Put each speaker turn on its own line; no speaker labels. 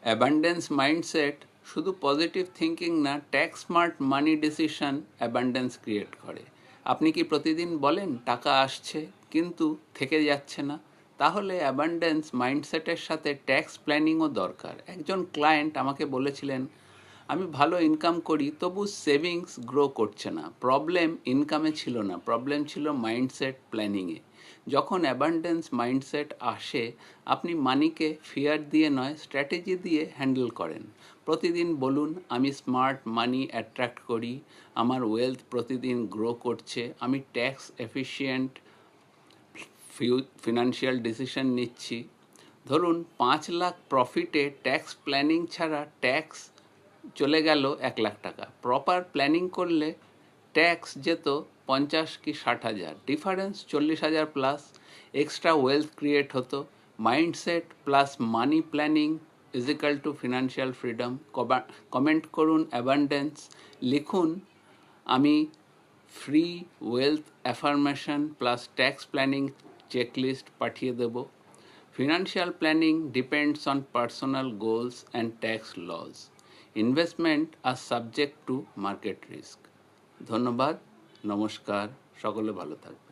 Abundance mindset শুধু positive thinking না, tax smart মানি decision abundance create করে। আপনি কি প্রতিদিন বলেন টাকা আসছে কিন্তু থেকে যাচ্ছে না? তাহলে অ্যাবান্ডেন্স মাইন্ডসেটের সাথে ট্যাক্স প্ল্যানিংও দরকার। একজন ক্লায়েন্ট আমাকে বলেছিলেন, আমি ভালো ইনকাম করি তবু সেভিংস গ্রো করছে না। প্রবলেম ইনকামে ছিল না, প্রবলেম ছিল মাইন্ডসেট প্ল্যানিংয়ে। যখন অ্যাবান্ডেন্স মাইন্ডসেট আসে, আপনি মানিকে ফিয়ার দিয়ে নয়, স্ট্র্যাটেজি দিয়ে হ্যান্ডেল করেন। প্রতিদিন বলুন, আমি স্মার্ট মানি অ্যাট্রাক্ট করি, আমার ওয়েলথ প্রতিদিন গ্রো করছে, আমি ট্যাক্স এফিশিয়েন্ট ফিনান্সিয়াল ডিসিশন নিচ্ছি। ধরুন 5 লাখ প্রফিটে ট্যাক্স প্ল্যানিং ছাড়া ট্যাক্স চলে গেল 1 লাখ টাকা। প্রপার প্ল্যানিং করলে ট্যাক্স যেত 50 কি 60 হাজার, ডিফারেন্স 40 হাজার প্লাস। এক্সট্রা ওয়েলথ ক্রিয়েট হতো। Mindset plus money planning equal to financial freedom. Comment করুন অ্যাবান্ডেন্স, লিখুন আমি free wealth affirmation plus tax planning checklist পাঠিয়ে দেব। Financial planning depends on personal goals and tax laws. Investment আর subject to market risk. ধন্যবাদ, নমস্কার, সকলে ভালো থাকবেন।